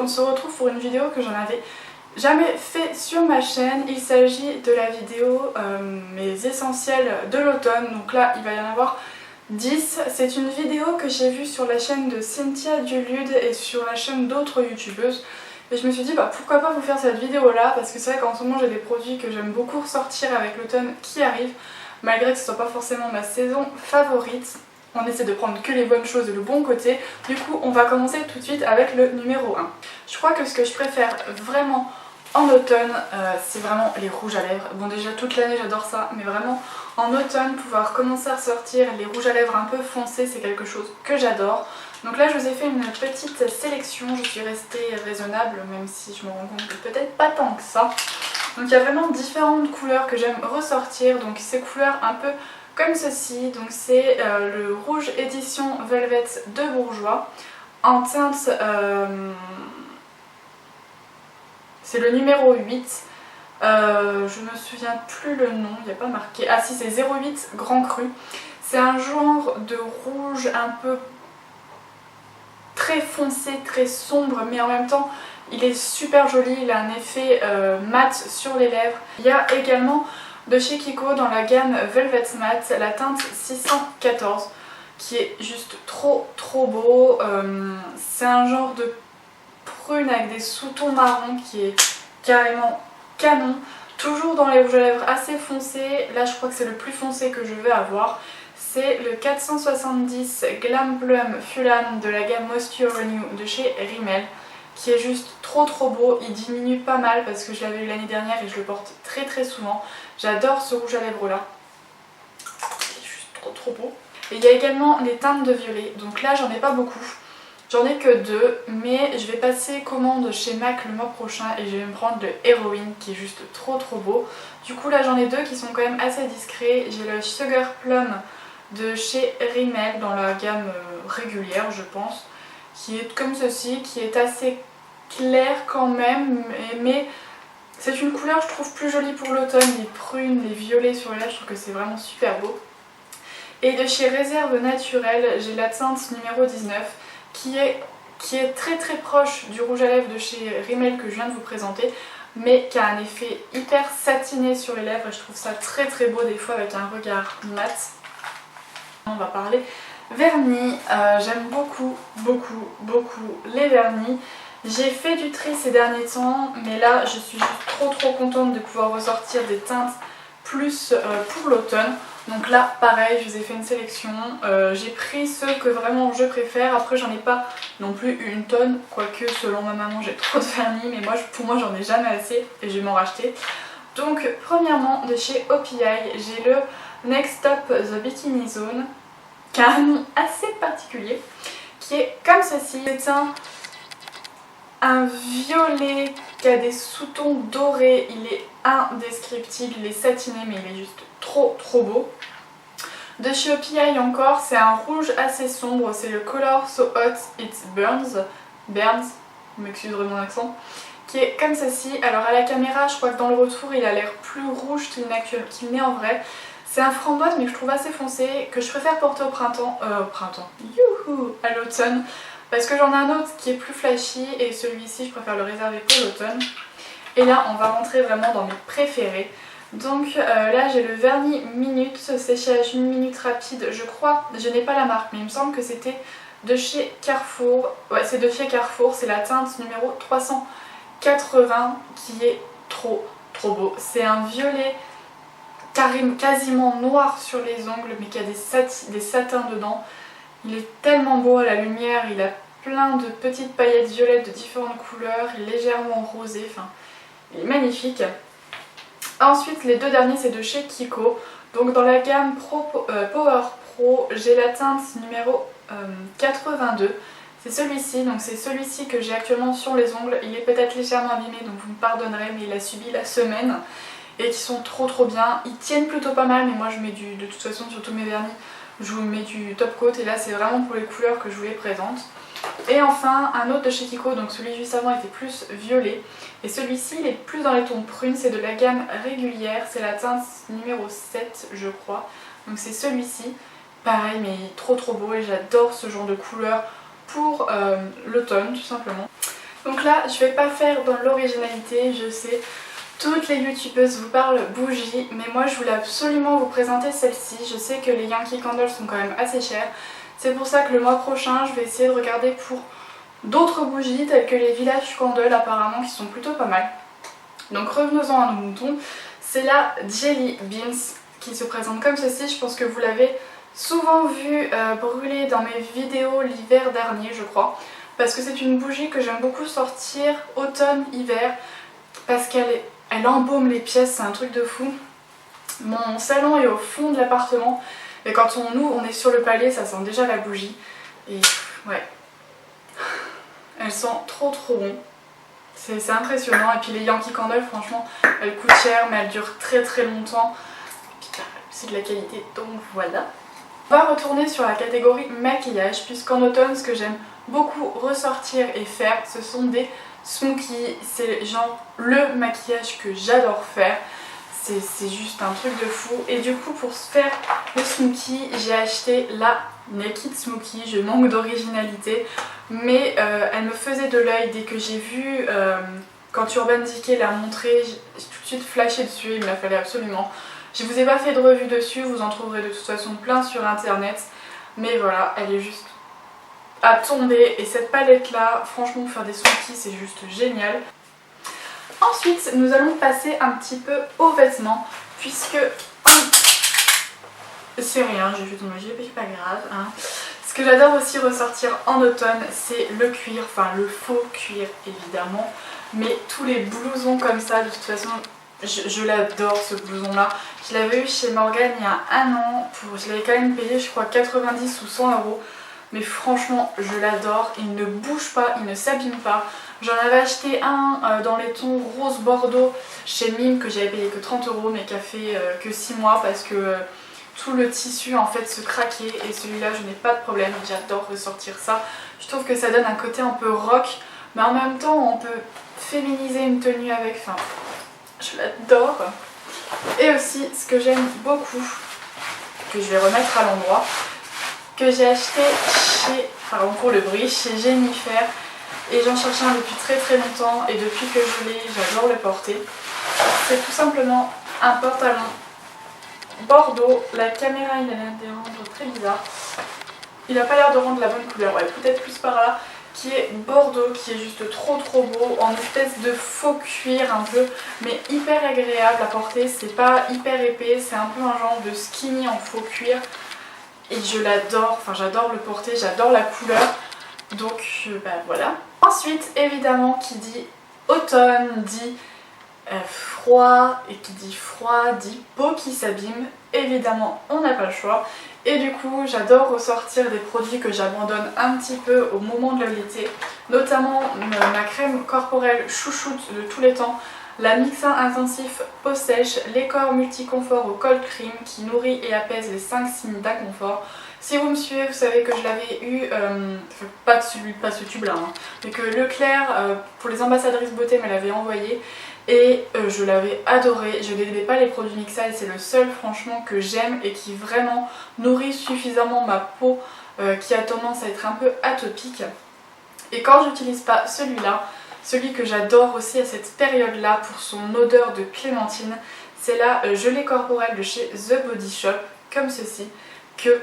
on se retrouve pour une vidéo que j'en avais jamais fait sur ma chaîne. Il s'agit de la vidéo mes essentiels de l'automne. Donc là il va y en avoir 10. C'est une vidéo que j'ai vue sur la chaîne de Cynthia Dulude et sur la chaîne d'autres youtubeuses. Et je me suis dit pourquoi pas vous faire cette vidéo là, parce que c'est vrai qu'en ce moment j'ai des produits que j'aime beaucoup ressortir avec l'automne qui arrive, malgré que ce soit pas forcément ma saison favorite. On essaie de prendre que les bonnes choses et le bon côté. Du coup on va commencer tout de suite avec le numéro 1. Je crois que ce que je préfère vraiment en automne, c'est vraiment les rouges à lèvres. Bon, déjà toute l'année j'adore ça, mais vraiment en automne pouvoir commencer à ressortir les rouges à lèvres un peu foncés, c'est quelque chose que j'adore. Donc là je vous ai fait une petite sélection, je suis restée raisonnable même si je me rends compte que peut-être pas tant que ça. Donc il y a vraiment différentes couleurs que j'aime ressortir, donc ces couleurs un peu comme ceci. Donc c'est le rouge édition Velvet de Bourjois en teinte... c'est le numéro 8. Je me souviens plus le nom, il n'y a pas marqué. Ah si, c'est 08 Grand Cru. C'est un genre de rouge un peu très foncé, très sombre, mais en même temps il est super joli, il a un effet mat sur les lèvres. Il y a également de chez Kiko dans la gamme Velvet Matte la teinte 614 qui est juste trop beau. C'est un genre de prune avec des sous-tons marrons qui est carrément canon. Toujours dans les rouges à lèvres assez foncés. Là je crois que c'est le plus foncé que je vais avoir. C'est le 470 Glam Plum Fulan de la gamme Moisture Renew de chez Rimmel, qui est juste trop beau. Il diminue pas mal parce que je l'avais eu l'année dernière et je le porte très souvent. J'adore ce rouge à lèvres là. Il est juste trop beau. Et il y a également les teintes de violet. Donc là j'en ai pas beaucoup. J'en ai que 2, mais je vais passer commande chez MAC le mois prochain et je vais me prendre le Heroine qui est juste trop beau. Du coup là j'en ai 2 qui sont quand même assez discrets. J'ai le Sugar Plum de chez Rimmel dans la gamme régulière je pense, qui est comme ceci, qui est assez clair quand même, mais c'est une couleur je trouve plus jolie pour l'automne. Les prunes, les violets sur les lèvres, je trouve que c'est vraiment super beau. Et de chez Réserve Naturelle, j'ai la teinte numéro 19 qui est très proche du rouge à lèvres de chez Rimmel que je viens de vous présenter, mais qui a un effet hyper satiné sur les lèvres et je trouve ça très beau des fois avec un regard mat. On va parler vernis. J'aime beaucoup les vernis. J'ai fait du tri ces derniers temps, mais là je suis juste trop contente de pouvoir ressortir des teintes plus pour l'automne. Donc là pareil, je vous ai fait une sélection, j'ai pris ceux que vraiment je préfère. Après j'en ai pas non plus une tonne, quoique selon ma maman j'ai trop de vernis, mais pour moi j'en ai jamais assez et je vais m'en racheter. Donc premièrement de chez OPI, j'ai le Next Stop The Bikini Zone, qui a un nom assez particulier, qui est comme ceci. C'est un violet qui a des sous-tons dorés, il est indescriptible, il est satiné mais il est juste trop beau. De chez OPI encore, c'est un rouge assez sombre, c'est le Color So Hot It Burns, vous m'excuserez mon accent, qui est comme ceci. Alors à la caméra je crois que dans le retour il a l'air plus rouge qu'il n'est en vrai. C'est un framboise mais que je trouve assez foncé, que je préfère porter au printemps, youhou, à l'automne, parce que j'en ai un autre qui est plus flashy et celui-ci je préfère le réserver pour l'automne. Et là on va rentrer vraiment dans mes préférés. Donc là j'ai le vernis Minute, séchage 1 minute rapide, je crois, je n'ai pas la marque mais il me semble que c'était de chez Carrefour. Ouais, c'est de chez Carrefour, c'est la teinte numéro 380 qui est trop beau. C'est un violet quasiment noir sur les ongles mais qui a des satins dedans. Il est tellement beau à la lumière, il a plein de petites paillettes violettes de différentes couleurs, il est légèrement rosé, enfin il est magnifique. Ensuite les deux derniers c'est de chez Kiko, donc dans la gamme Power Pro j'ai la teinte numéro 82. C'est celui-ci, donc c'est celui-ci que j'ai actuellement sur les ongles. Il est peut-être légèrement abîmé donc vous me pardonnerez, mais il a subi la semaine et qui sont trop bien. Ils tiennent plutôt pas mal, mais moi je mets de toute façon sur tous mes vernis je vous mets du top coat et là c'est vraiment pour les couleurs que je vous les présente. Et enfin un autre de chez Kiko, donc celui juste avant était plus violet et celui-ci il est plus dans les tons bruns, c'est de la gamme régulière, c'est la teinte numéro 7 je crois, donc c'est celui-ci, pareil mais trop beau et j'adore ce genre de couleur pour l'automne tout simplement. Donc là, je vais pas faire dans l'originalité, je sais. Toutes les youtubeuses vous parlent bougies, mais moi je voulais absolument vous présenter celle-ci. Je sais que les Yankee Candle sont quand même assez chères. C'est pour ça que le mois prochain, je vais essayer de regarder pour d'autres bougies telles que les Village Candle apparemment qui sont plutôt pas mal. Donc revenons-en à nos moutons. C'est la Jelly Beans qui se présente comme ceci. Je pense que vous l'avez souvent vu brûler dans mes vidéos l'hiver dernier, je crois. Parce que c'est une bougie que j'aime beaucoup sortir automne-hiver. Parce qu'elle embaume les pièces, c'est un truc de fou. Mon salon est au fond de l'appartement. Et quand on ouvre, on est sur le palier, ça sent déjà la bougie. Et ouais, elles sont trop bon. C'est impressionnant. Et puis les Yankee Candle, franchement, elles coûtent cher, mais elles durent très longtemps. Et puis c'est de la qualité, donc voilà. On va retourner sur la catégorie maquillage, puisqu'en automne, ce que j'aime beaucoup ressortir et faire, ce sont des smokies. C'est genre le maquillage que j'adore faire. C'est juste un truc de fou. Et du coup, pour faire le smoky, j'ai acheté la Naked Smoky. Je manque d'originalité, mais elle me faisait de l'œil dès que j'ai vu quand Urban Decay l'a montré. J'ai tout de suite flashé dessus, il me la fallait absolument. Je vous ai pas fait de revue dessus, vous en trouverez de toute façon plein sur internet. Mais voilà, elle est juste à tomber. Et cette palette là, franchement, pour faire des smokies, c'est juste génial. Ensuite, nous allons passer un petit peu aux vêtements, puisque c'est rien, j'ai fait tomber, c'est pas grave. Hein. Ce que j'adore aussi ressortir en automne, c'est le cuir, enfin le faux cuir évidemment, mais tous les blousons comme ça, de toute façon, je l'adore ce blouson là. Je l'avais eu chez Morgan il y a un an, je l'avais quand même payé je crois 90 ou 100 €. Mais franchement, je l'adore, il ne bouge pas, il ne s'abîme pas. J'en avais acheté un dans les tons rose bordeaux chez Mime que j'avais payé que 30 € mais qui a fait que 6 mois parce que tout le tissu en fait se craquait et celui-là je n'ai pas de problème, j'adore ressortir ça. Je trouve que ça donne un côté un peu rock mais en même temps on peut féminiser une tenue avec, enfin je l'adore. Et aussi ce que j'aime beaucoup, que je vais remettre à l'endroit, que j'ai acheté chez, pardon pour le bruit, chez Jennifer. Et j'en cherche un depuis très longtemps et depuis que je l'ai, j'adore le porter. C'est tout simplement un pantalon bordeaux. La caméra il a l'air de rendre très bizarre. Il n'a pas l'air de rendre la bonne couleur, ouais, peut-être plus par là. Qui est bordeaux, qui est juste trop beau, en espèce de faux cuir un peu, mais hyper agréable à porter. C'est pas hyper épais, c'est un peu un genre de skinny en faux cuir. Et je l'adore, enfin j'adore le porter, j'adore la couleur. Donc bah voilà. Ensuite évidemment qui dit automne dit froid, et qui dit froid dit peau qui s'abîme. Évidemment on n'a pas le choix. Et du coup j'adore ressortir des produits que j'abandonne un petit peu au moment de l'été. Notamment ma crème corporelle chouchoute de tous les temps. La Mixin Intensif Peau Sèche, les corps multiconfort au cold cream qui nourrit et apaise les 5 signes d'inconfort. Si vous me suivez, vous savez que je l'avais eu, pas ce tube là, hein, mais que Leclerc pour les ambassadrices beauté me l'avait envoyé et je l'avais adoré. Je n'aimais pas les produits Mixa et c'est le seul franchement que j'aime et qui vraiment nourrit suffisamment ma peau qui a tendance à être un peu atopique. Et quand j'utilise pas celui-là, celui que j'adore aussi à cette période-là pour son odeur de clémentine, c'est la gelée corporelle de chez The Body Shop, comme ceci, que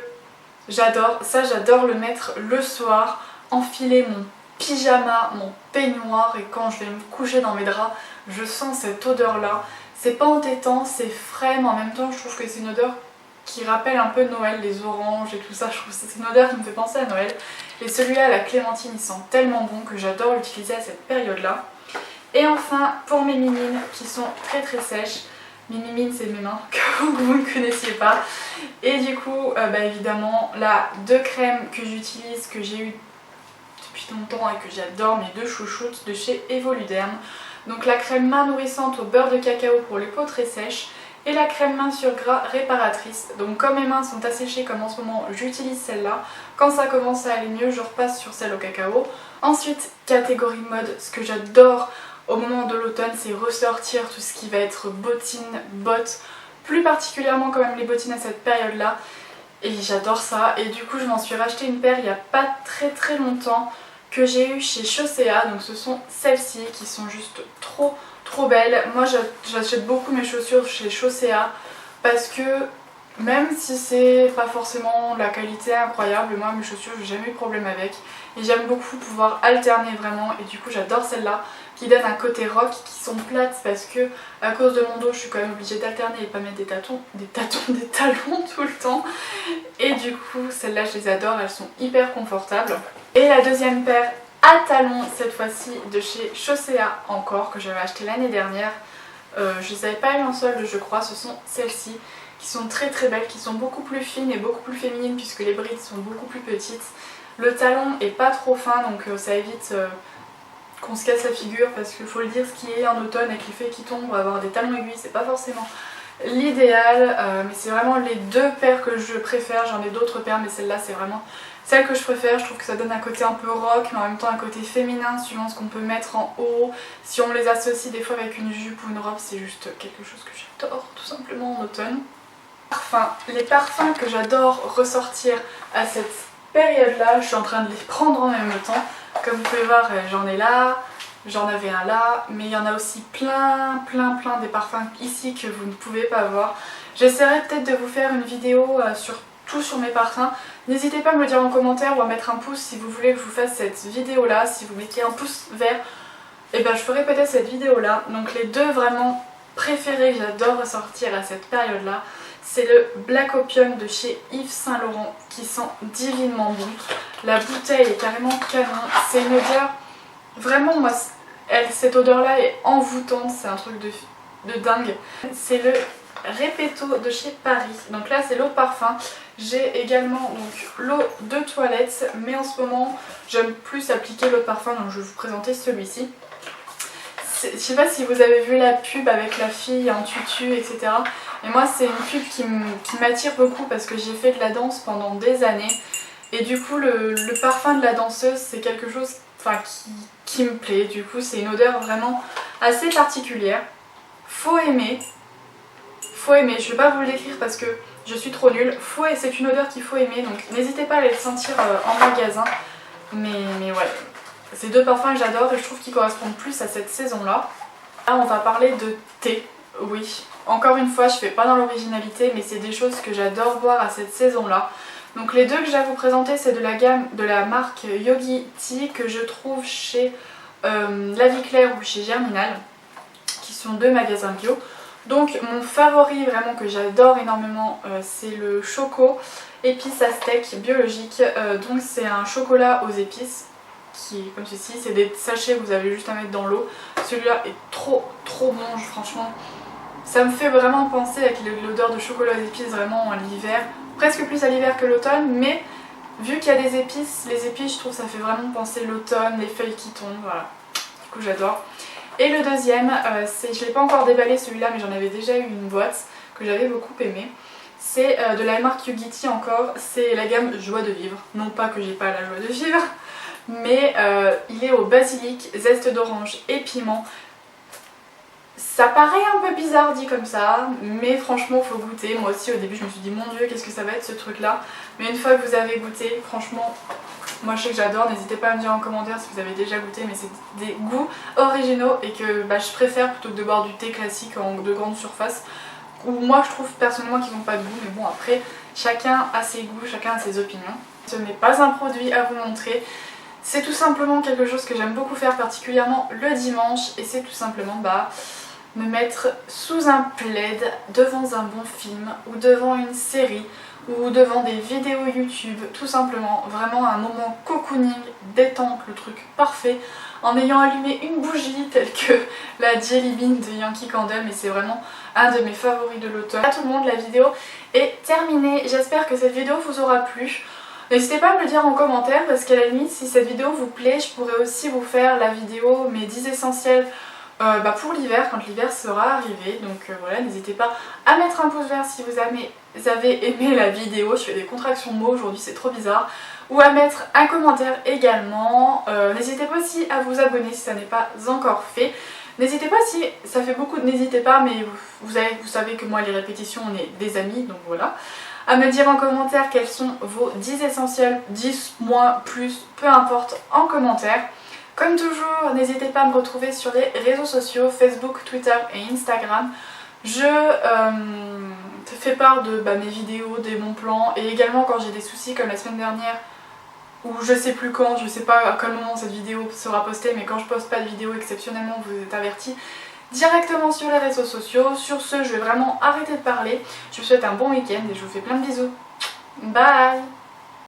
j'adore. Ça, j'adore le mettre le soir, enfiler mon pyjama, mon peignoir, et quand je vais me coucher dans mes draps, je sens cette odeur-là. C'est pas entêtant, c'est frais, mais en même temps, je trouve que c'est une odeur qui rappelle un peu Noël, les oranges et tout ça. Je trouve que c'est une odeur qui me fait penser à Noël. Et celui-là, la clémentine, il sent tellement bon que j'adore l'utiliser à cette période-là. Et enfin, pour mes mimines qui sont très sèches, mes mimines, c'est mes mains que vous ne connaissiez pas. Et du coup, bah évidemment, là, 2 crèmes que j'utilise, que j'ai eu depuis longtemps et que j'adore, mes 2 chouchoutes de chez Evoluderm. Donc la crème main nourrissante au beurre de cacao pour les peaux très sèches. Et la crème main sur gras réparatrice. Donc comme mes mains sont asséchées comme en ce moment, j'utilise celle-là. Quand ça commence à aller mieux, je repasse sur celle au cacao. Ensuite, catégorie mode, ce que j'adore au moment de l'automne, c'est ressortir tout ce qui va être bottines, bottes. Plus particulièrement quand même les bottines à cette période-là. Et j'adore ça. Et du coup, je m'en suis racheté une paire il n'y a pas très longtemps. que j'ai eu chez Chaussea. Donc ce sont celles-ci qui sont juste trop belles. Moi j'achète beaucoup mes chaussures chez Chaussea parce que même si c'est pas forcément la qualité incroyable, moi mes chaussures j'ai jamais eu de problème avec. Et j'aime beaucoup pouvoir alterner vraiment, et du coup j'adore celles-là qui donnent un côté rock, qui sont plates parce que à cause de mon dos je suis quand même obligée d'alterner et pas mettre des talons tout le temps. Et du coup celles-là je les adore, elles sont hyper confortables. Et la deuxième paire à talons, cette fois-ci de chez Chaussea encore, que j'avais acheté l'année dernière. Je les avais pas eu en solde je crois, ce sont celles-ci qui sont très belles, qui sont beaucoup plus fines et beaucoup plus féminines puisque les brides sont beaucoup plus petites. Le talon est pas trop fin donc ça évite qu'on se casse la figure parce qu'il faut le dire, ce qui est en automne avec les feuilles qui tombent, avoir des talons aiguilles c'est pas forcément l'idéal, mais c'est vraiment les deux paires que je préfère. J'en ai d'autres paires mais celle-là c'est vraiment celle que je préfère. Je trouve que ça donne un côté un peu rock mais en même temps un côté féminin suivant ce qu'on peut mettre en haut. Si on les associe des fois avec une jupe ou une robe, c'est juste quelque chose que j'adore tout simplement en automne. Les parfums que j'adore ressortir à cette période-là, je suis en train de les prendre en même temps. Comme vous pouvez voir, j'en ai là, j'en avais un là, mais il y en a aussi plein des parfums ici que vous ne pouvez pas voir. J'essaierai peut-être de vous faire une vidéo sur mes parfums. N'hésitez pas à me le dire en commentaire ou à mettre un pouce si vous voulez que je vous fasse cette vidéo-là. Si vous mettez un pouce vert, et ben je ferai peut-être cette vidéo-là. Donc les deux vraiment préférés que j'adore ressortir à cette période-là, c'est le Black Opium de chez Yves Saint Laurent qui sent divinement bon. La bouteille est carrément canon. C'est une odeur, vraiment moi, cette odeur là est envoûtante, c'est un truc de dingue. C'est le Repetto de chez Paris. Donc là c'est l'eau de parfum. J'ai également donc l'eau de toilette, mais en ce moment j'aime plus appliquer l'eau de parfum donc je vais vous présenter celui-ci. Je sais pas si vous avez vu la pub avec la fille en tutu etc. Et moi c'est une pub qui m'attire beaucoup parce que j'ai fait de la danse pendant des années. Et du coup le parfum de la danseuse c'est quelque chose qui me plaît. Du coup c'est une odeur vraiment assez particulière. Faut aimer, je vais pas vous le décrire parce que je suis trop nulle. C'est une odeur qu'il faut aimer, donc n'hésitez pas à aller le sentir en magasin. Mais ouais, c'est deux parfums que j'adore et je trouve qu'ils correspondent plus à cette saison-là. Là on va parler de thé, oui. Encore une fois je fais pas dans l'originalité mais c'est des choses que j'adore boire à cette saison-là. Donc les deux que j'ai à vous présenter c'est de la gamme de la marque Yogi Tea que je trouve chez La Vie Claire ou chez Germinal, qui sont deux magasins bio. Donc mon favori vraiment que j'adore énormément c'est le Choco épices à steak biologique. Donc c'est un chocolat aux épices qui est comme ceci, c'est des sachets que vous avez juste à mettre dans l'eau. Celui-là est trop bon, franchement ça me fait vraiment penser avec l'odeur de chocolat aux épices vraiment à l'hiver, presque plus à l'hiver que l'automne, mais vu qu'il y a des épices, les épices je trouve ça fait vraiment penser l'automne, les feuilles qui tombent, voilà, du coup j'adore. Et le deuxième, je l'ai pas encore déballé celui-là mais j'en avais déjà eu une boîte que j'avais beaucoup aimé. C'est de la marque Yogi Tea encore, c'est la gamme Joie de vivre. Non pas que j'ai pas la joie de vivre, mais il est au basilic, zeste d'orange et piment. Ça paraît un peu bizarre dit comme ça, mais franchement faut goûter. Moi aussi au début je me suis dit mon dieu qu'est-ce que ça va être ce truc là. Mais une fois que vous avez goûté, franchement, moi je sais que j'adore. N'hésitez pas à me dire en commentaire si vous avez déjà goûté, mais c'est des goûts originaux et que je préfère plutôt que de boire du thé classique de grande surface. Où moi je trouve personnellement qu'ils n'ont pas de goût, mais bon après chacun a ses goûts, chacun a ses opinions. Ce n'est pas un produit à vous montrer. C'est tout simplement quelque chose que j'aime beaucoup faire, particulièrement le dimanche, et c'est tout simplement me mettre sous un plaid devant un bon film ou devant une série ou devant des vidéos YouTube, tout simplement, vraiment un moment cocooning, détente, le truc parfait, en ayant allumé une bougie telle que la Jelly Bean de Yankee Candle, mais c'est vraiment un de mes favoris de l'automne. À tout le monde, la vidéo est terminée, j'espère que cette vidéo vous aura plu. N'hésitez pas à me le dire en commentaire parce qu'à la limite si cette vidéo vous plaît, je pourrais aussi vous faire la vidéo mes 10 essentiels pour l'hiver, quand l'hiver sera arrivé. Donc voilà, n'hésitez pas à mettre un pouce vert si vous avez aimé la vidéo. Je fais des contractions de mots aujourd'hui, c'est trop bizarre. Ou à mettre un commentaire également. N'hésitez pas aussi à vous abonner si ça n'est pas encore fait. N'hésitez pas si, ça fait beaucoup de n'hésitez pas, mais vous savez que moi les répétitions on est des amis, donc voilà. à me dire en commentaire quels sont vos 10 essentiels, 10 moins, plus, peu importe, en commentaire. Comme toujours, n'hésitez pas à me retrouver sur les réseaux sociaux, Facebook, Twitter et Instagram. Je te fais part de mes vidéos, des bons plans et également quand j'ai des soucis comme la semaine dernière ou je sais plus quand, je sais pas à quel moment cette vidéo sera postée, mais quand je poste pas de vidéo exceptionnellement vous êtes avertis directement sur les réseaux sociaux. Sur ce, je vais vraiment arrêter de parler. Je vous souhaite un bon week-end et je vous fais plein de bisous. Bye!